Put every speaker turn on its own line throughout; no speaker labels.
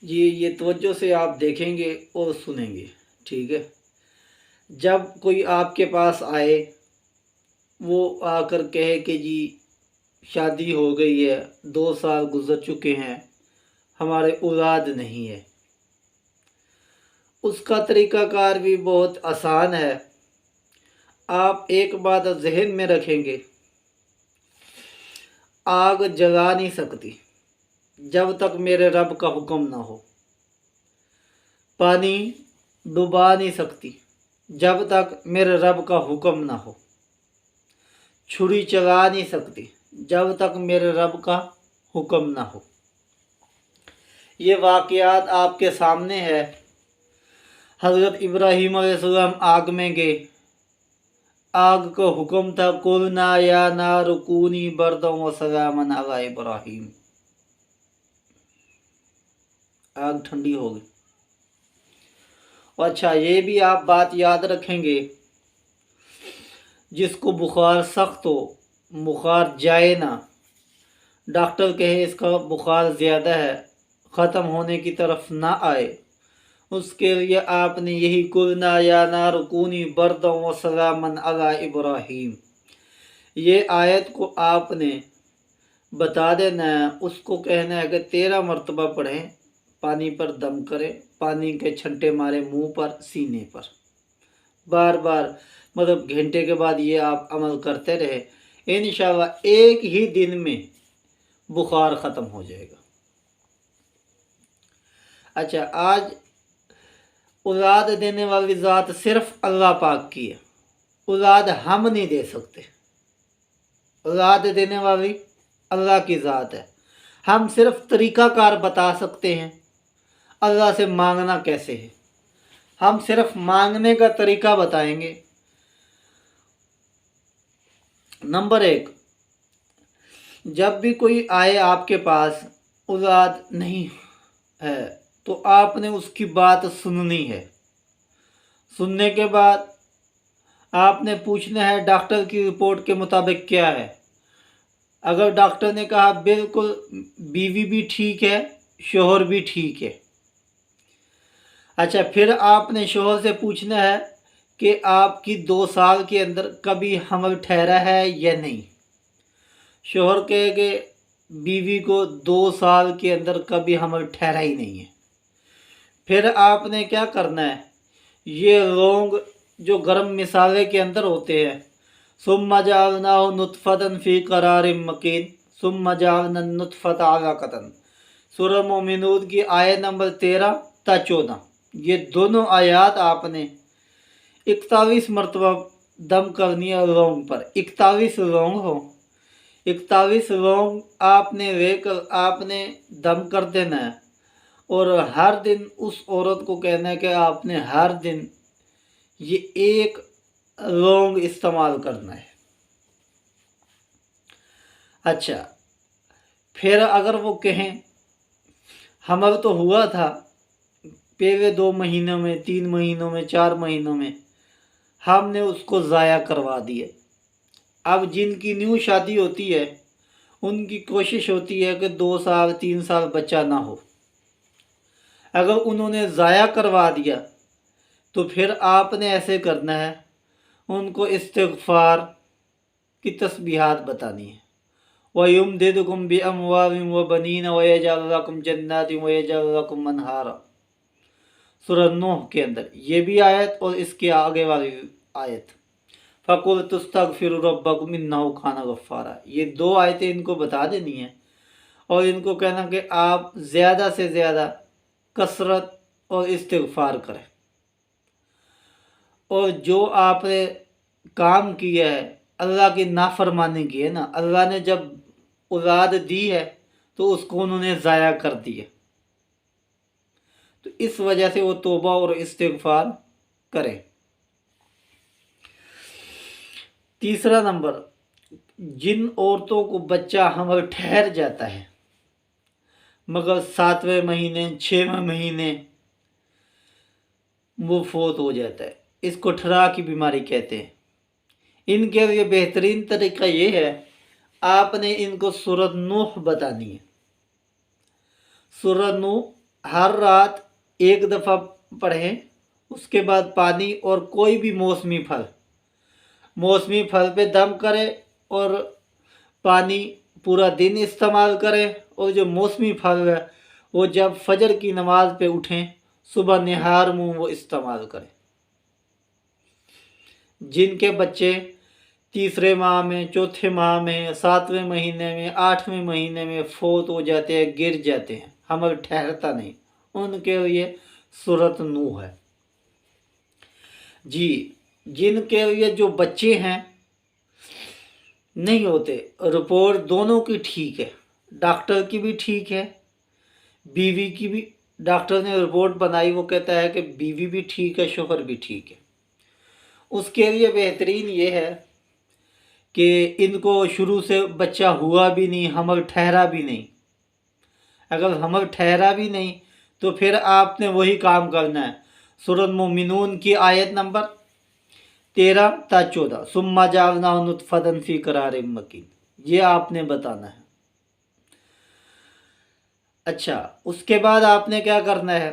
जी ये तवज्जो से आप देखेंगे और सुनेंगे, ठीक है। जब कोई आपके पास आए, वो आकर कहे कि जी शादी हो गई है, 2 साल गुजर चुके हैं, हमारे औलाद नहीं है, उसका तरीक़ाकार भी बहुत आसान है। आप एक बात जहन में रखेंगे, आग जला नहीं सकती जब तक मेरे रब का हुक्म ना हो, पानी डुबा नहीं सकती जब तक मेरे रब का हुक्म ना हो, छुरी चला नहीं सकती जब तक मेरे रब का हुक्म ना हो। ये वाक़यात आपके सामने है। हज़रत इब्राहीम अलैहिस्सलाम आग में गए, आग को हुक्म था कुलना या नारु कूनी बरदम व सलामन अला इब्राहीम, आग ठंडी हो गई। अच्छा ये भी आप बात याद रखेंगे, जिसको बुखार सख्त हो, बुखार जाए ना, डॉक्टर कहे इसका बुखार ज़्यादा है, ख़त्म होने की तरफ ना आए, उसके लिए आपने यही कुलना या नारु कूनी बरदम व सलामन अला इब्राहीम, ये आयत को आपने बता देना है। उसको कहना है कि 13 मरतबा पढ़ें, पानी पर दम करें, पानी के छंटे मारे मुंह पर, सीने पर, बार बार, मतलब घंटे के बाद ये आप अमल करते रहे। इंशाअल्लाह एक ही दिन में बुखार ख़त्म हो जाएगा। अच्छा आज औलाद देने वाली ज़ात सिर्फ अल्लाह पाक की है, औलाद हम नहीं दे सकते, औलाद देने वाली अल्लाह की ज़ात है। हम सिर्फ तरीक़ाकार बता सकते हैं अल्लाह से मांगना कैसे है, हम सिर्फ मांगने का तरीक़ा बताएंगे। नंबर 1, जब भी कोई आए आपके पास औलाद नहीं है तो आपने उसकी बात सुननी है। सुनने के बाद आपने पूछना है डॉक्टर की रिपोर्ट के मुताबिक क्या है। अगर डॉक्टर ने कहा बिल्कुल बीवी भी ठीक है, शोहर भी ठीक है, अच्छा फिर आपने शोहर से पूछना है कि आपकी 2 साल के अंदर कभी हमल ठहरा है या नहीं। शोहर कहेंगे बीवी को 2 साल के अंदर कभी हमल ठहरा ही नहीं है। फिर आपने क्या करना है, ये लौंग जो गरम मिसाले के अंदर होते हैं, सुम्मा जअलनाहु नुतफतन फी करारिम मकीन सुम्मा जअलना नुतफत अलक़तन, सूरह मोमिनून की आयत नंबर 13 ता 14, ये दोनों आयात आपने 41 मरतबा दम करनी है लौंग पर। 41 लौंग हो, 41 लौंग आपने लेकर आपने दम कर देना है, और हर दिन उस औरत को कहना है कि आपने हर दिन ये 1 लौंग इस्तेमाल करना है। अच्छा फिर अगर वो कहें हमल तो हुआ था पहले 2 महीनों में, 3 महीनों में, 4 महीनों में, हमने उसको ज़ाया करवा दिए, अब जिनकी न्यू शादी होती है उनकी कोशिश होती है कि 2 साल 3 साल बच्चा ना हो। अगर उन्होंने ज़ाया करवा दिया तो फिर आपने ऐसे करना है, उनको इस्तिग़फ़ार की तस्बीहात बतानी है। वयुमदिदकुम बिअमवालिन व बनीन व यजअल लकुम जन्नातिन व यजअल लकुम अन्हारा, सूरह नूह के अंदर ये भी आयत और इसके आगे वाली आयत, फ़कुल तुस्तग़फिरु रब्बकुम इन्नहु कान गफ़्फ़ारा, ये 2 आयतें इनको बता देनी है और इनको कहना कि आप ज़्यादा से ज़्यादा कसरत और इस्तिग़फ़ार करें। और जो आपने काम किया है, अल्लाह की नाफरमानी की है ना, अल्लाह ने जब औलाद दी है तो उसको उन्होंने ज़ाया कर दिया, तो इस वजह से वो तौबा और इस्तिग़फ़ार करें। तीसरा नंबर, जिन औरतों को बच्चा हमल ठहर जाता है मगर 7वें महीने 6वें महीने वो फौत हो जाता है, इसको ठरा की बीमारी कहते हैं। इनके लिए बेहतरीन तरीका ये है, आपने इनको सूरह नूह बतानी है। सूरह नूह हर रात एक दफ़ा पढ़ें। उसके बाद पानी और कोई भी मौसमी फल पे दम करें और पानी पूरा दिन इस्तेमाल करें। और जो मौसमी फल है वो जब फजर की नमाज पे उठें, सुबह निहार मुँह वो इस्तेमाल करें। जिनके बच्चे तीसरे माह में, चौथे माह में, 7वें महीने में, 8वें महीने में फौत हो जाते हैं, गिर जाते हैं, हमल ठहरता नहीं, उनके लिए सूरत नूह है जी। जिनके लिए जो बच्चे हैं नहीं होते, रिपोर्ट दोनों की ठीक है, डॉक्टर की भी ठीक है, बीवी की भी, डॉक्टर ने रिपोर्ट बनाई, वो कहता है कि बीवी भी ठीक है, शोहर भी ठीक है। उसके लिए बेहतरीन ये है कि इनको शुरू से बच्चा हुआ भी नहीं, हमल ठहरा भी नहीं। अगर हमल ठहरा भी नहीं तो फिर आपने वही काम करना है। सूरत मोमिनून की आयत नंबर 13 ता 14, सुम्मा जालना नुतफतन फी करार मकीन, ये आपने बताना है। अच्छा, उसके बाद आपने क्या करना है,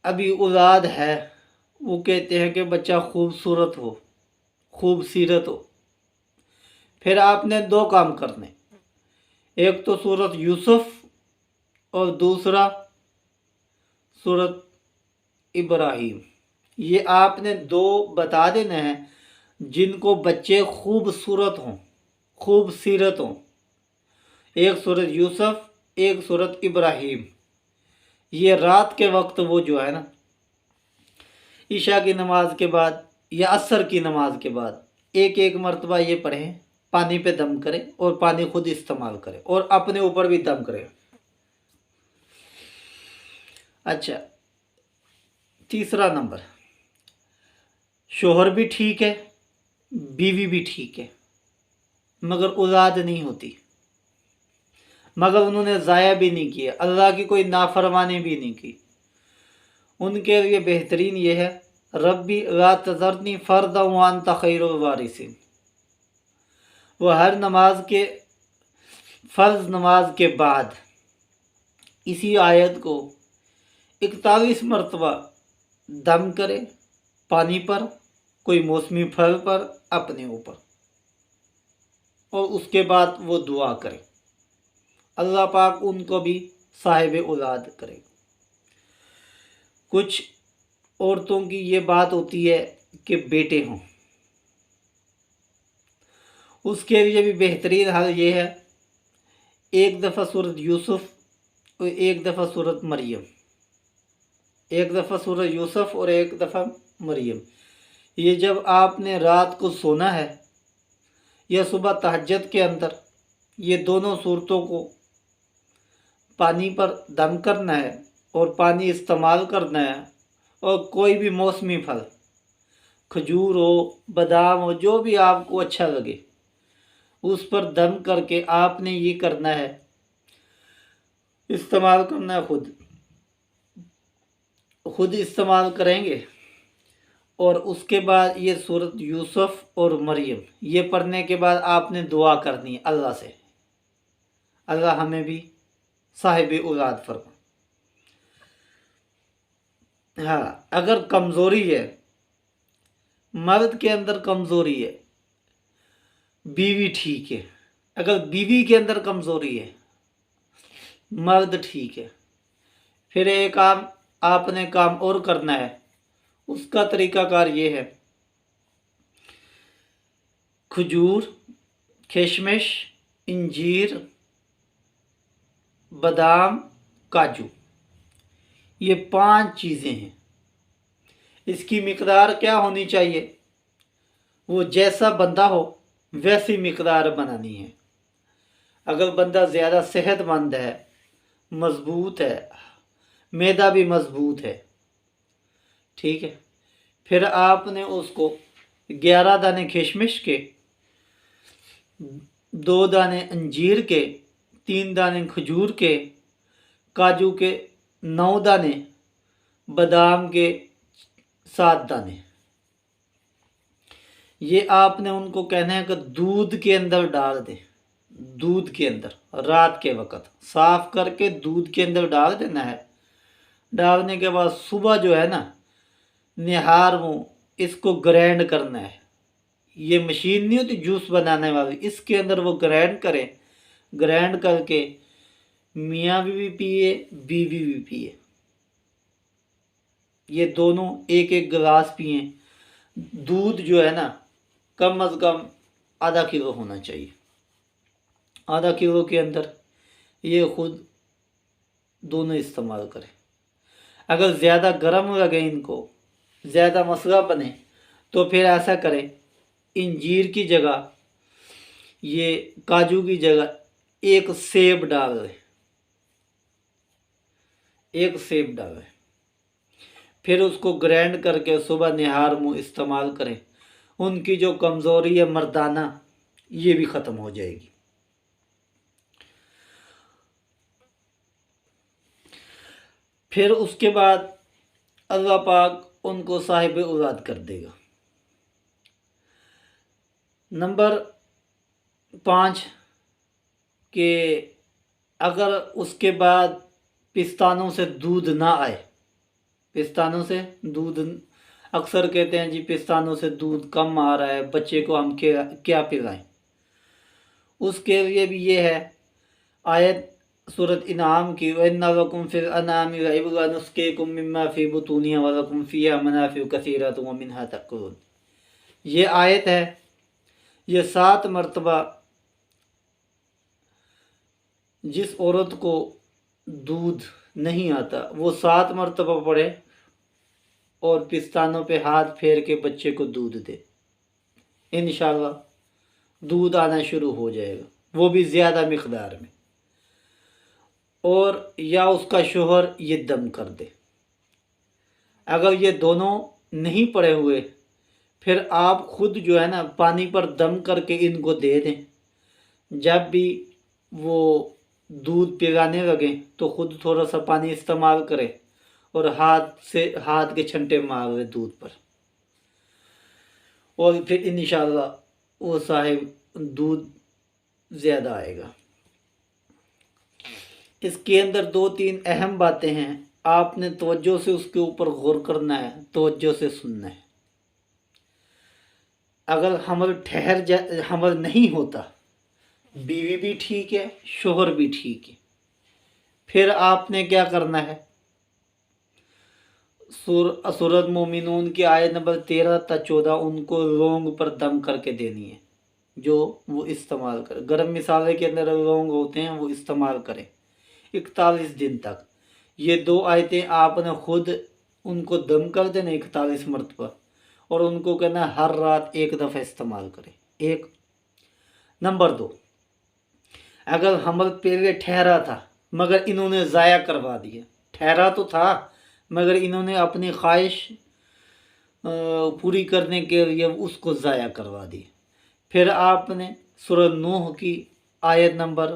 अभी औलाद है, वो कहते हैं कि बच्चा खूबसूरत हो, खूबसीरत हो, फिर आपने दो काम करने, एक तो सूरत यूसुफ और दूसरा सूरत इब्राहिम। ये आपने दो बता देना है जिनको बच्चे खूबसूरत हों, खूबसीरत हों। एक सूरत यूसुफ, एक सूरत इब्राहिम। ये रात के वक्त वो जो है ना, ईशा की नमाज के बाद या असर की नमाज के बाद एक एक मरतबा ये पढ़ें, पानी पे दम करें और पानी खुद इस्तेमाल करें और अपने ऊपर भी दम करें। अच्छा, तीसरा नंबर, शोहर भी ठीक है, बीवी भी ठीक है, मगर औलाद नहीं होती, मगर उन्होंने ज़ाया भी नहीं किया, अल्लाह की कोई नाफरमानी भी नहीं की। उनके लिए बेहतरीन ये है, रब्बी ला तज़रनी फ़र्दा व अंता खैरुल वारिसिन। वो हर नमाज के, फ़र्ज नमाज के बाद इसी आयत को 41 मरतबा दम करे, पानी पर, कोई मौसमी फल पर, अपने ऊपर, और उसके बाद वो दुआ करे, अल्लाह पाक उनको भी साहिब औलाद करे। कुछ औरतों की ये बात होती है कि बेटे हों, उसके लिए भी बेहतरीन हल ये है, एक दफ़ा सूरत यूसुफ और एक दफ़ा सूरत मरियम, एक दफ़ा सूरत यूसुफ और एक दफ़ा मरियम। ये जब आपने रात को सोना है या सुबह तहज्जुद के अंदर, ये दोनों सूरतों को पानी पर दम करना है और पानी इस्तेमाल करना है। और कोई भी मौसमी फल, खजूर हो, बादाम हो, जो भी आपको अच्छा लगे, उस पर दम करके आपने ये करना है, इस्तेमाल करना है, खुद इस्तेमाल करेंगे। और उसके बाद ये सूरत यूसुफ और मरियम ये पढ़ने के बाद आपने दुआ करनी है अल्लाह से, अल्लाह हमें भी साहिब औलाद फरमा। हाँ, अगर कमज़ोरी है, मर्द के अंदर कमज़ोरी है, बीवी ठीक है, अगर बीवी के अंदर कमज़ोरी है, मर्द ठीक है, फिर एक काम आपने काम और करना है। उसका तरीक़ाकार ये है, खजूर, किशमिश, इंजीर, बादाम, काजू, ये 5 चीज़ें हैं। इसकी मिक़दार क्या होनी चाहिए, वो जैसा बंदा हो वैसी मिक़दार बनानी है। अगर बंदा ज़्यादा सेहतमंद है, मज़बूत है, मैदा भी मज़बूत है, ठीक है, फिर आपने उसको 11 दाने किशमिश के, 2 दाने अंजीर के, 3 दाने खजूर के, काजू के 9 दाने, बादाम के 7 दाने, ये आपने उनको कहना है कि दूध के अंदर डाल दें। दूध के अंदर रात के वक़्त साफ़ करके दूध के अंदर डाल देना है डालने के बाद सुबह जो है ना निहार मुँह इसको ग्राइंड करना है। ये मशीन नहीं होती जूस बनाने वाली, इसके अंदर वो ग्राइंड करें। ग्राइंड करके मियाँ भी पिए, बीवी भी पिए। ये दोनों एक एक गिलास पिए। दूध जो है ना कम अज़ कम आधा किलो होना चाहिए। आधा किलो के अंदर ये खुद दोनों इस्तेमाल करें। अगर ज़्यादा गर्म लगे इनको, ज़्यादा मसला बने, तो फिर ऐसा करें, इंजीर की जगह ये काजू की जगह एक सेब डाल दें, एक सेब डालें। फिर उसको ग्राइंड करके सुबह निहार मुँह इस्तेमाल करें। उनकी जो कमज़ोरी है मर्दाना, ये भी ख़त्म हो जाएगी। फिर उसके बाद अल्लाह पाक उनको साहिब औलाद कर देगा। नंबर 5 कि अगर उसके बाद पिस्तानों से दूध ना आए, पिस्तानों से दूध, अक्सर कहते हैं जी पिस्तानों से दूध कम आ रहा है, बच्चे को हम क्या पिलाएं। उसके लिए भी ये है आयत सूरत इनाम की, वइन्ना लकुम फिल अनामि इबरा नुस्कीकुम मिम्मा फी बुतूनिहा व लकुम फीहा मनाफिउ कसीरतुन व मिन्हा तअकुलून। ये आयत है, ये 7 मरतबा जिस औरत को दूध नहीं आता वो 7 मरतबा पढ़े और पिस्तानों पे हाथ फेर के बच्चे को दूध दे, इंशाअल्लाह दूध आना शुरू हो जाएगा, वो भी ज़्यादा मिक़दार में। और या उसका शोहर ये दम कर दे। अगर ये दोनों नहीं पड़े हुए, फिर आप खुद जो है ना पानी पर दम करके इनको दे दें। जब भी वो दूध पिलाने लगे तो खुद थोड़ा सा पानी इस्तेमाल करें और हाथ के छंटे मार दें दूध पर, और फिर इंशाअल्लाह वो साहिब दूध ज़्यादा आएगा। इसके अंदर 2-3 अहम बातें हैं, आपने तवज्जो से उसके ऊपर गौर करना है, तवज्जो से सुनना है। अगर हमल नहीं होता, बीवी भी ठीक है, शोहर भी ठीक है, फिर आपने क्या करना है, सूरत मोमिनून की आयत नंबर 13 ta 14 उनको लौंग पर दम करके देनी है, जो वो इस्तेमाल करें। गरम मसाले के अंदर लौंग होते हैं, वो इस्तेमाल करें 41 दिन तक। ये 2 आयतें आपने खुद उनको दम कर देना 41 मरतबा, और उनको कहना हर रात एक दफ़ा इस्तेमाल करें। एक। नंबर 2, अगर हमल पहले ठहरा था मगर इन्होंने ज़ाया करवा दिया, ठहरा तो था मगर इन्होंने अपनी ख्वाहिश पूरी करने के लिए उसको ज़ाया करवा दी, फिर आपने सूरह नूह की आयत नंबर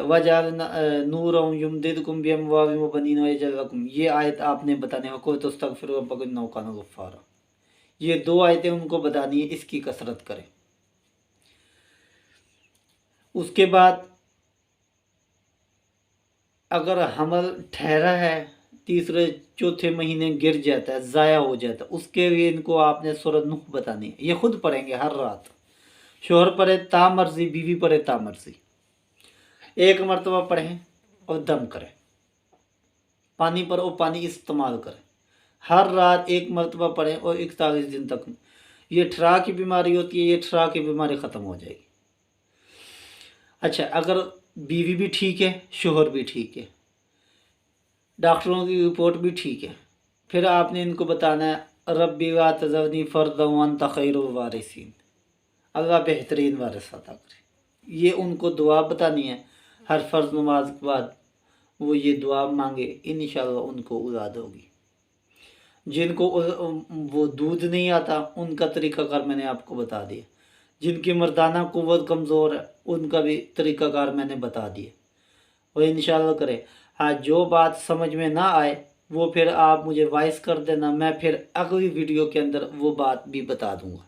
वजअलना नूरन युमदिदकुम बिअमवालिन व बनीन वयजअल लकुम, ये आयत आपने बताने को कुल तस्तगफिरू रब्बकुम इन्नहु कान गफ्फारा, ये 2 आयतें उनको बतानी है, इसकी कसरत करें। उसके बाद अगर हमल ठहरा है, तीसरे चौथे महीने गिर जाता है, ज़ाया हो जाता है, उसके लिए इनको आपने सूरह नूह बतानी है। ये खुद पढ़ेंगे हर रात, शोहर पढ़े तामर्जी, बीवी पढ़े तामर्जी, 1 मरतबा पढ़ें और दम करें पानी पर, और पानी इस्तेमाल करें। हर रात 1 मरतबा पढ़ें और 41 दिन तक। ये ठरा की बीमारी होती है, ये ठरा की बीमारी ख़त्म हो जाएगी। अच्छा, अगर बीवी भी ठीक है, शोहर भी ठीक है, डॉक्टरों की रिपोर्ट भी ठीक है, फिर आपने इनको बताना है रब्बी ला तज़रनी फ़र्दन व अंत खैरुल वारिसीन, अल्लाह बेहतरीन वारिस अता करे। ये उनको दुआ बतानी है हर फ़र्ज़ नमाज के बाद, वो ये दुआ मांगे, इंशाअल्लाह उनको औलाद होगी। जिनको वो दूध नहीं आता उनका तरीक़ाकार मैंने आपको बता दिया, जिनकी मर्दाना क़ुव्वत कमज़ोर है उनका भी तरीक़ाकार मैंने बता दिया, और इंशाअल्लाह करे। हाँ, जो बात समझ में ना आए वो फिर आप मुझे वॉइस कर देना, मैं फिर अगली वीडियो के अंदर वो बात भी बता दूँगा।